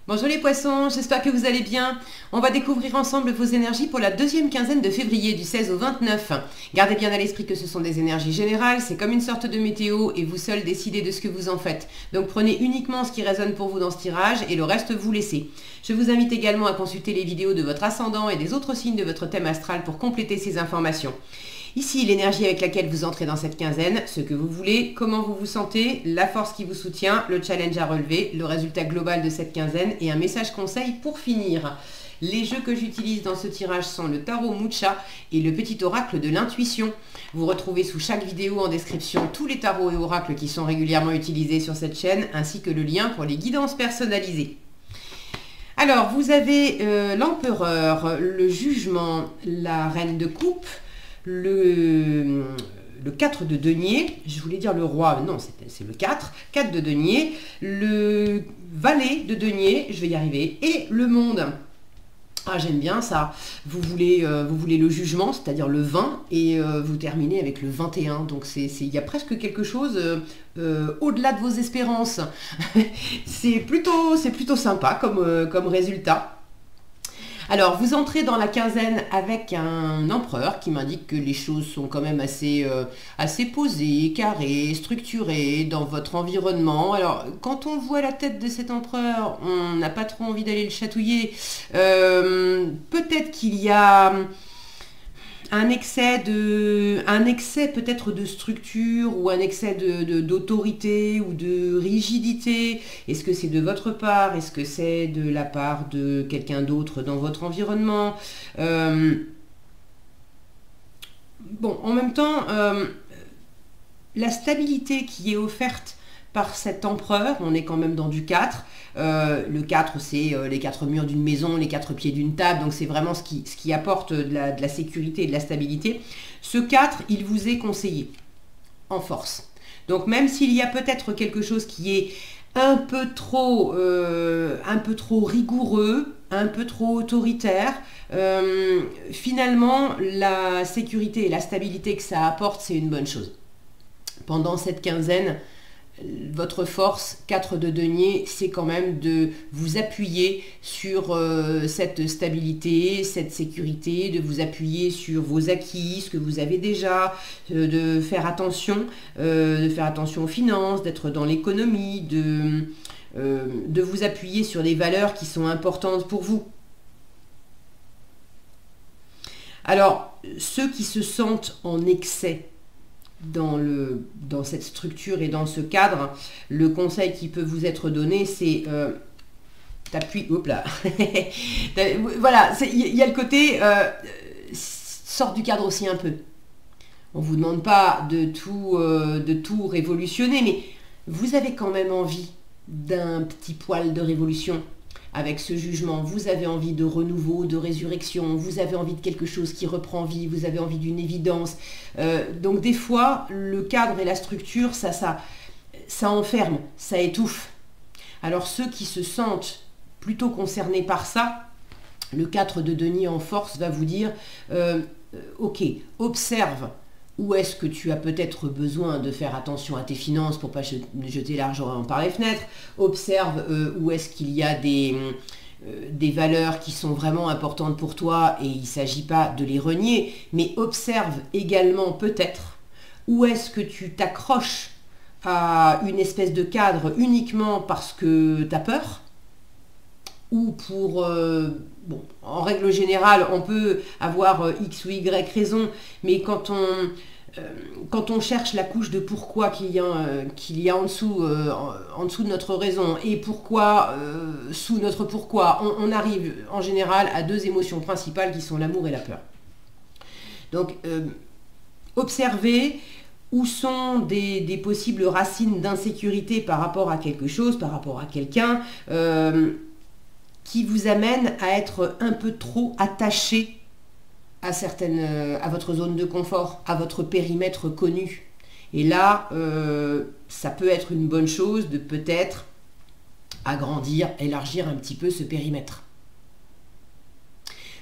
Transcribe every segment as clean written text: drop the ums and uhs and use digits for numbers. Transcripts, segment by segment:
Bonjour les poissons, j'espère que vous allez bien. On va découvrir ensemble vos énergies pour la deuxième quinzaine de février du 16 au 29. Gardez bien à l'esprit que ce sont des énergies générales, c'est comme une sorte de météo et vous seuls décidez de ce que vous en faites. Donc prenez uniquement ce qui résonne pour vous dans ce tirage et le reste vous laissez. Je vous invite également à consulter les vidéos de votre ascendant et des autres signes de votre thème astral pour compléter ces informations. Ici, l'énergie avec laquelle vous entrez dans cette quinzaine, ce que vous voulez, comment vous vous sentez, la force qui vous soutient, le challenge à relever, le résultat global de cette quinzaine et un message conseil pour finir. Les jeux que j'utilise dans ce tirage sont le tarot Mucha et le petit oracle de l'intuition. Vous retrouvez sous chaque vidéo en description tous les tarots et oracles qui sont régulièrement utilisés sur cette chaîne, ainsi que le lien pour les guidances personnalisées. Alors, vous avez l'empereur, le jugement, la reine de coupe, le 4 de denier, je voulais dire le roi, non, c'est le 4 de denier, le valet de denier, je vais y arriver, et le monde. Ah, j'aime bien ça. Vous voulez le jugement, c'est-à-dire le 20, et vous terminez avec le 21. Donc il y a presque quelque chose au-delà de vos espérances. c'est plutôt sympa comme résultat. Alors, vous entrez dans la quinzaine avec un empereur qui m'indique que les choses sont quand même assez posées, carrées, structurées dans votre environnement. Alors, quand on voit la tête de cet empereur, on n'a pas trop envie d'aller le chatouiller. Peut-être qu'il y a un excès peut-être de structure ou un excès d'autorité ou de rigidité. Est-ce que c'est de votre part? Est-ce que c'est de la part de quelqu'un d'autre dans votre environnement? Bon, en même temps, la stabilité qui est offerte par cet empereur, on est quand même dans du 4. Le 4, c'est les 4 murs d'une maison, les 4 pieds d'une table, donc c'est vraiment ce qui apporte de la sécurité et de la stabilité. Ce 4, il vous est conseillé en force. Donc même s'il y a peut-être quelque chose qui est un peu trop rigoureux, un peu trop autoritaire, finalement, la sécurité et la stabilité que ça apporte, c'est une bonne chose. Pendant cette quinzaine, votre force, 4 de denier, c'est quand même de vous appuyer sur cette stabilité, cette sécurité, de vous appuyer sur vos acquis, ce que vous avez déjà, de faire attention aux finances, d'être dans l'économie, de vous appuyer sur des valeurs qui sont importantes pour vous. Alors, ceux qui se sentent en excès dans cette structure et dans ce cadre, le conseil qui peut vous être donné, c'est t'appuies, hop là, voilà, il y a le côté sort du cadre aussi un peu. On vous demande pas de tout révolutionner, mais vous avez quand même envie d'un petit poil de révolution. Avec ce jugement, vous avez envie de renouveau, de résurrection, vous avez envie de quelque chose qui reprend vie, vous avez envie d'une évidence. Donc des fois, le cadre et la structure, ça enferme, ça étouffe. Alors ceux qui se sentent plutôt concernés par ça, le 4 de denier en force va vous dire ok, observe. Où est-ce que tu as peut-être besoin de faire attention à tes finances pour ne pas jeter l'argent par les fenêtres? Observe où est-ce qu'il y a des valeurs qui sont vraiment importantes pour toi et il ne s'agit pas de les renier, mais observe également peut-être où est-ce que tu t'accroches à une espèce de cadre uniquement parce que tu as peur ou pour... bon, en règle générale, on peut avoir X ou Y raison, mais quand on cherche la couche de pourquoi qu'il y a en dessous de notre raison et pourquoi sous notre pourquoi, on arrive en général à deux émotions principales qui sont l'amour et la peur. Donc, observez où sont des possibles racines d'insécurité par rapport à quelque chose, par rapport à quelqu'un, qui vous amène à être un peu trop attaché à votre zone de confort, à votre périmètre connu. Et là, ça peut être une bonne chose de peut-être agrandir, élargir un petit peu ce périmètre.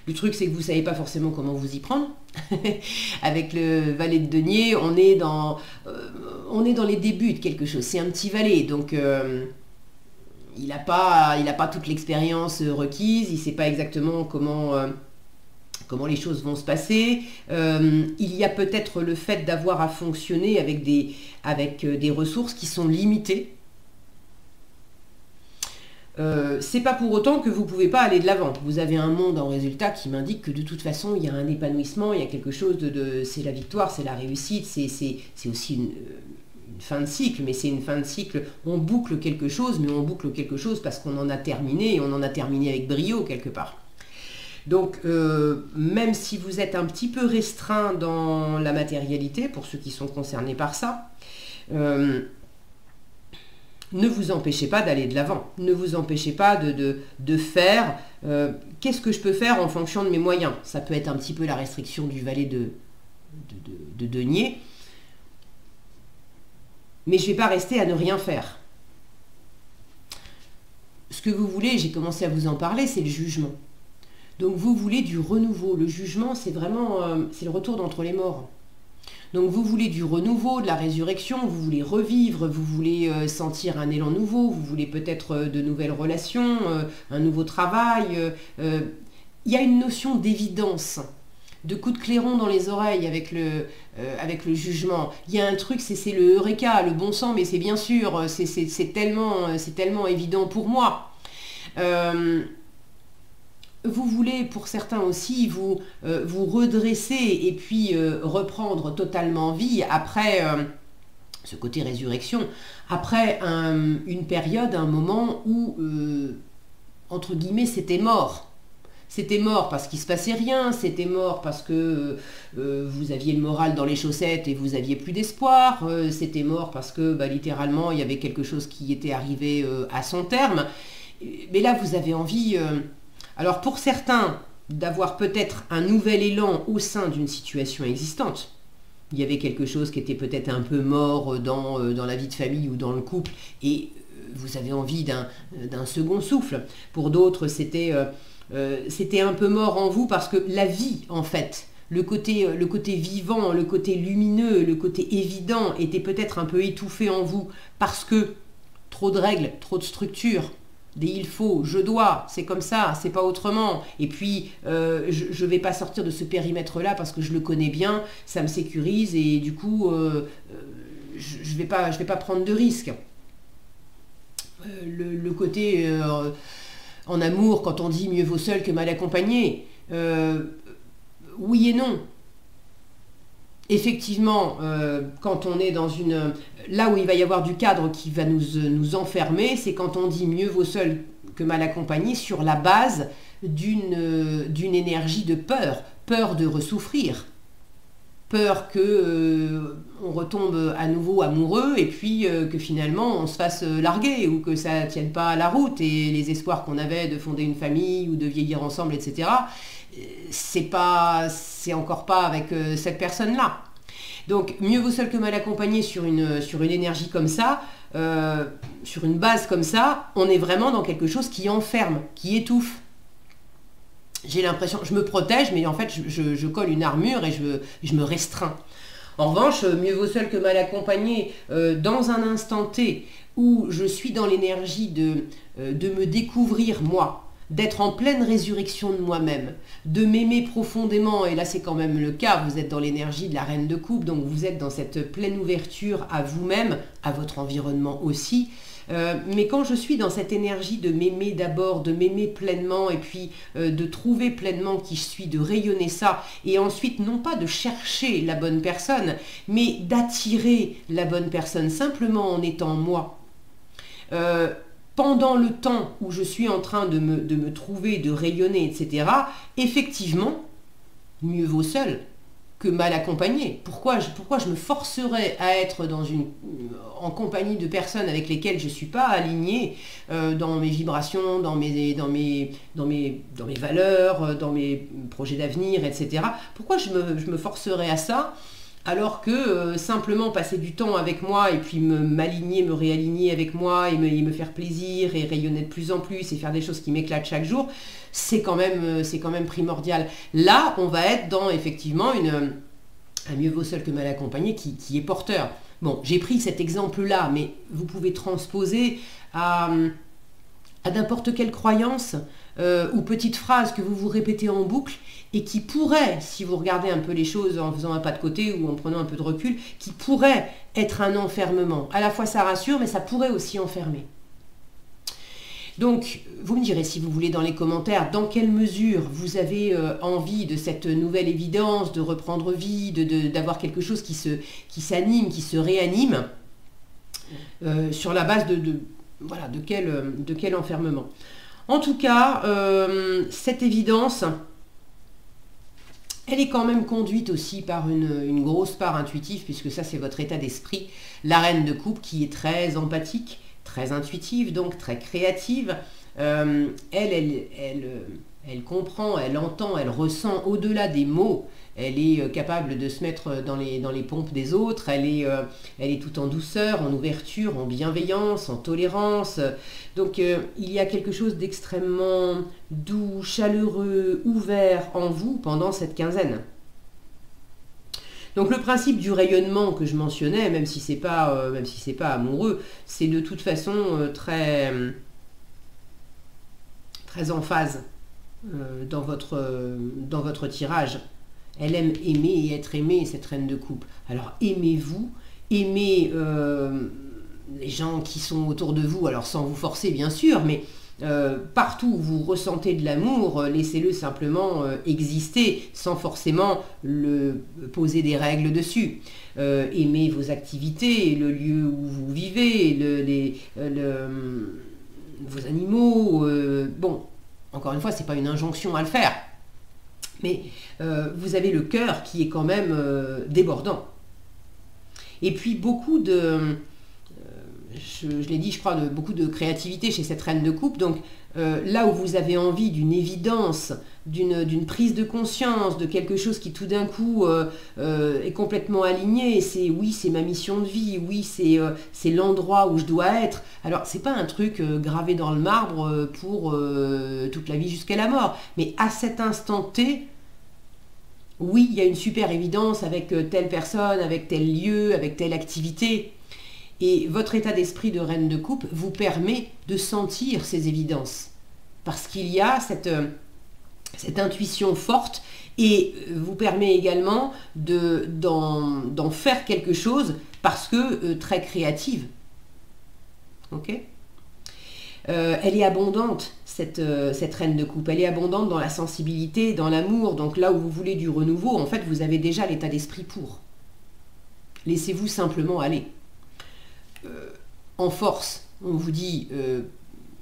Le truc, c'est que vous ne savez pas forcément comment vous y prendre. Avec le valet de denier, on est dans les débuts de quelque chose. C'est un petit valet, donc il n'a pas toute l'expérience requise, il ne sait pas exactement comment les choses vont se passer. Il y a peut-être le fait d'avoir à fonctionner avec des ressources qui sont limitées. C'est pas pour autant que vous ne pouvez pas aller de l'avant. Vous avez un monde en résultat qui m'indique que de toute façon, il y a un épanouissement, il y a quelque chose c'est la victoire, c'est la réussite, c'est aussi une fin de cycle, mais c'est une fin de cycle. On boucle quelque chose, mais on boucle quelque chose parce qu'on en a terminé, et on en a terminé avec brio quelque part. Donc, même si vous êtes un petit peu restreint dans la matérialité, pour ceux qui sont concernés par ça, ne vous empêchez pas d'aller de l'avant. Ne vous empêchez pas de faire qu'est-ce que je peux faire en fonction de mes moyens. Ça peut être un petit peu la restriction du valet de denier. Mais je ne vais pas rester à ne rien faire. Ce que vous voulez, j'ai commencé à vous en parler, c'est le jugement. Donc vous voulez du renouveau. Le jugement, c'est vraiment c'est le retour d'entre les morts. Donc vous voulez du renouveau, de la résurrection, vous voulez revivre, vous voulez sentir un élan nouveau, vous voulez peut-être de nouvelles relations, un nouveau travail. Il y a une notion d'évidence, de coup de clairon dans les oreilles avec le jugement. Il y a un truc, c'est le eureka, le bon sang, mais c'est bien sûr, c'est tellement évident pour moi. Vous voulez, pour certains aussi, vous redresser et puis reprendre totalement vie après ce côté résurrection, après une période, un moment où, entre guillemets, c'était mort. C'était mort parce qu'il ne se passait rien, c'était mort parce que vous aviez le moral dans les chaussettes et vous n'aviez plus d'espoir, c'était mort parce que littéralement il y avait quelque chose qui était arrivé à son terme. Mais là vous avez envie... Alors pour certains, d'avoir peut-être un nouvel élan au sein d'une situation existante. Il y avait quelque chose qui était peut-être un peu mort dans la vie de famille ou dans le couple et vous avez envie d'un second souffle. Pour d'autres, c'était un peu mort en vous parce que la vie, en fait, le côté vivant, le côté lumineux, le côté évident était peut-être un peu étouffé en vous parce que trop de règles, trop de structures. Des il faut, je dois, c'est comme ça, c'est pas autrement. Et puis, je vais pas sortir de ce périmètre-là parce que je le connais bien, ça me sécurise et du coup, je vais pas prendre de risques. Le côté en amour, quand on dit mieux vaut seul que mal accompagné, oui et non. Effectivement, quand on est dans là où il va y avoir du cadre qui va nous enfermer, c'est quand on dit mieux vaut seul que mal accompagné sur la base d'une énergie de peur, peur de ressouffrir, peur que on retombe à nouveau amoureux et puis que finalement on se fasse larguer ou que ça ne tienne pas à la route et les espoirs qu'on avait de fonder une famille ou de vieillir ensemble, etc., c'est encore pas avec cette personne-là. Donc mieux vaut seul que mal accompagné sur une énergie comme ça, sur une base comme ça, on est vraiment dans quelque chose qui enferme, qui étouffe. J'ai l'impression, je me protège, mais en fait je colle une armure et je me restreins. En revanche, mieux vaut seul que mal accompagné dans un instant T où je suis dans l'énergie de me découvrir moi, d'être en pleine résurrection de moi-même, de m'aimer profondément, et là c'est quand même le cas, vous êtes dans l'énergie de la reine de coupe, donc vous êtes dans cette pleine ouverture à vous-même, à votre environnement aussi, mais quand je suis dans cette énergie de m'aimer d'abord, de m'aimer pleinement, et puis de trouver pleinement qui je suis, de rayonner ça, et ensuite non pas de chercher la bonne personne, mais d'attirer la bonne personne, simplement en étant moi, pendant le temps où je suis en train de me trouver, de rayonner, etc., effectivement, mieux vaut seul que mal accompagné. Pourquoi je me forcerais à être en compagnie de personnes avec lesquelles je ne suis pas alignée dans mes vibrations, dans mes valeurs, dans mes projets d'avenir, etc. Pourquoi je me forcerais à ça alors que simplement passer du temps avec moi et puis m'aligner, me réaligner avec moi et me faire plaisir et rayonner de plus en plus et faire des choses qui m'éclatent chaque jour, c'est quand même primordial. Là, on va être dans effectivement un mieux vaut seul que mal accompagné qui est porteur. Bon, j'ai pris cet exemple-là, mais vous pouvez transposer à à n'importe quelle croyance ou petite phrase que vous vous répétez en boucle et qui pourrait, si vous regardez un peu les choses en faisant un pas de côté ou en prenant un peu de recul, qui pourrait être un enfermement. À la fois ça rassure, mais ça pourrait aussi enfermer. Donc, vous me direz si vous voulez dans les commentaires dans quelle mesure vous avez envie de cette nouvelle évidence, de reprendre vie, d'avoir quelque chose qui s'anime, qui se réanime, sur la base voilà, de quel enfermement. En tout cas, cette évidence, elle est quand même conduite aussi par une grosse part intuitive, puisque ça c'est votre état d'esprit, la reine de coupe qui est très empathique, très intuitive, donc très créative. Elle comprend, elle entend, elle ressent au-delà des mots. Elle est capable de se mettre dans les pompes des autres. Elle est tout en douceur, en ouverture, en bienveillance, en tolérance. Donc il y a quelque chose d'extrêmement doux, chaleureux, ouvert en vous pendant cette quinzaine. Donc le principe du rayonnement que je mentionnais, même si c'est pas amoureux, c'est de toute façon très en phase dans votre tirage. Elle aime aimer et être aimée, cette reine de coupe. Alors aimez-vous, aimez les gens qui sont autour de vous, alors sans vous forcer bien sûr, mais partout où vous ressentez de l'amour, laissez-le simplement exister sans forcément poser des règles dessus. Aimez vos activités, le lieu où vous vivez, vos animaux. Bon, encore une fois, c'est pas une injonction à le faire, mais vous avez le cœur qui est quand même débordant. Et puis beaucoup je l'ai dit, je crois, beaucoup de créativité chez cette reine de coupe. Donc là où vous avez envie d'une évidence, d'une prise de conscience, de quelque chose qui tout d'un coup est complètement aligné, c'est oui, c'est ma mission de vie, oui, c'est l'endroit où je dois être. Alors c'est pas un truc gravé dans le marbre pour toute la vie jusqu'à la mort, mais à cet instant T, oui, il y a une super évidence avec telle personne, avec tel lieu, avec telle activité. Et votre état d'esprit de reine de coupe vous permet de sentir ces évidences. Parce qu'il y a cette intuition forte et vous permet également d'en faire quelque chose parce que très créative. Ok ? Elle est abondante, cette reine de coupe. Elle est abondante dans la sensibilité, dans l'amour. Donc là où vous voulez du renouveau, en fait, vous avez déjà l'état d'esprit pour. Laissez-vous simplement aller. En force, on vous dit,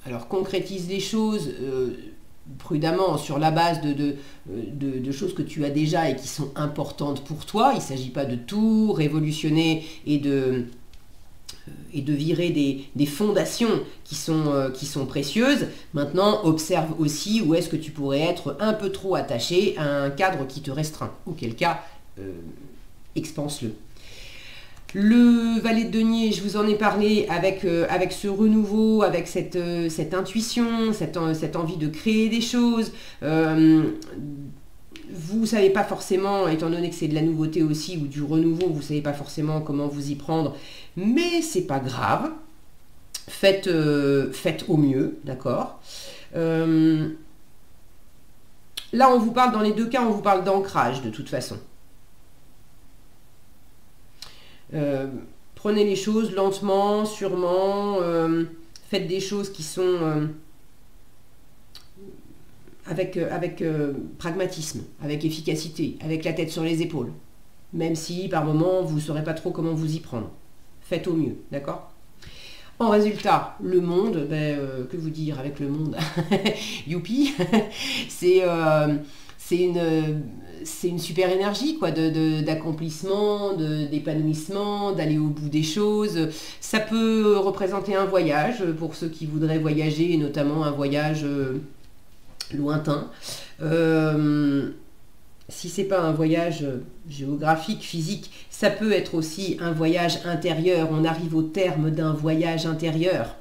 alors concrétise les choses prudemment sur la base de choses que tu as déjà et qui sont importantes pour toi. Il ne s'agit pas de tout révolutionner et de virer des fondations qui sont précieuses. Maintenant, observe aussi où est-ce que tu pourrais être un peu trop attaché à un cadre qui te restreint. Auquel cas, expanse-le. Le valet de denier, je vous en ai parlé avec ce renouveau, avec cette intuition, cette envie de créer des choses. Vous ne savez pas forcément, étant donné que c'est de la nouveauté aussi ou du renouveau, vous ne savez pas forcément comment vous y prendre, mais c'est pas grave. Faites au mieux, d'accord. Là, on vous parle, dans les deux cas, on vous parle d'ancrage de toute façon. Prenez les choses lentement, sûrement, faites des choses qui sont avec pragmatisme, avec efficacité, avec la tête sur les épaules, même si par moment vous ne saurez pas trop comment vous y prendre. Faites au mieux, d'accord ? En résultat, le monde, que vous dire avec le monde? Youpi. C'est une super énergie quoi, d'accomplissement, d'épanouissement, d'aller au bout des choses. Ça peut représenter un voyage pour ceux qui voudraient voyager, et notamment un voyage lointain. Si c'est pas un voyage géographique, physique, ça peut être aussi un voyage intérieur. On arrive au terme d'un voyage intérieur.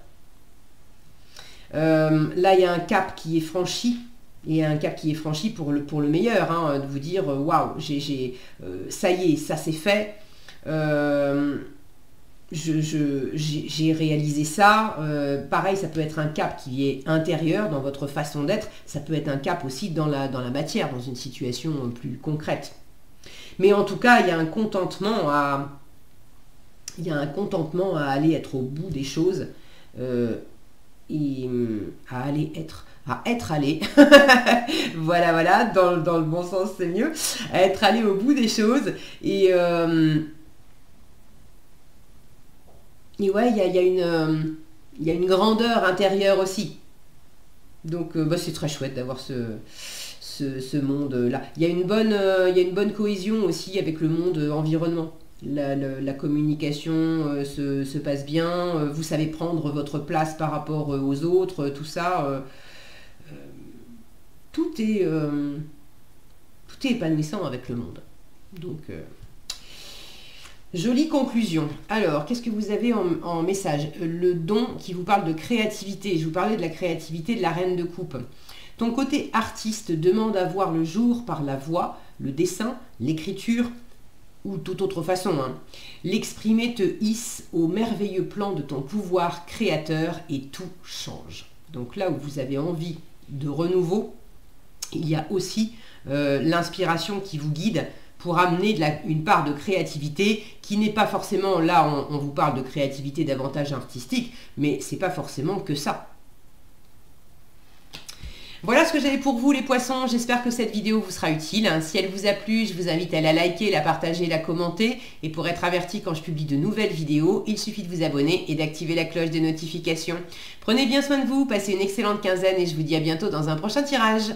Là, il y a un cap qui est franchi. Et un cap qui est franchi pour le meilleur, hein, de vous dire waouh, ça y est, ça c'est fait. j'ai réalisé ça. Pareil, ça peut être un cap qui est intérieur dans votre façon d'être. Ça peut être un cap aussi dans la matière, dans une situation plus concrète. Mais en tout cas, il y a un contentement à aller être au bout des choses et à être allé. voilà, dans le bon sens, c'est mieux. À être allé au bout des choses. Et ouais, il y a une grandeur intérieure aussi. Donc, c'est très chouette d'avoir ce monde-là. Il y a une bonne cohésion aussi avec le monde environnement. La communication se passe bien, vous savez prendre votre place par rapport aux autres, tout ça. Tout est épanouissant avec le monde. Donc, jolie conclusion. Alors, qu'est-ce que vous avez en message? Le don qui vous parle de créativité. Je vous parlais de la créativité de la reine de coupe. Ton côté artiste demande à voir le jour par la voix, le dessin, l'écriture ou toute autre façon. L'exprimer te hisse au merveilleux plan de ton pouvoir créateur et tout change. Donc là où vous avez envie de renouveau, il y a aussi l'inspiration qui vous guide pour amener une part de créativité qui n'est pas forcément, là on vous parle de créativité davantage artistique, mais c'est pas forcément que ça. Voilà ce que j'avais pour vous les poissons, j'espère que cette vidéo vous sera utile. Si elle vous a plu, je vous invite à la liker, la partager, la commenter. Et pour être averti quand je publie de nouvelles vidéos, il suffit de vous abonner et d'activer la cloche des notifications. Prenez bien soin de vous, passez une excellente quinzaine et je vous dis à bientôt dans un prochain tirage.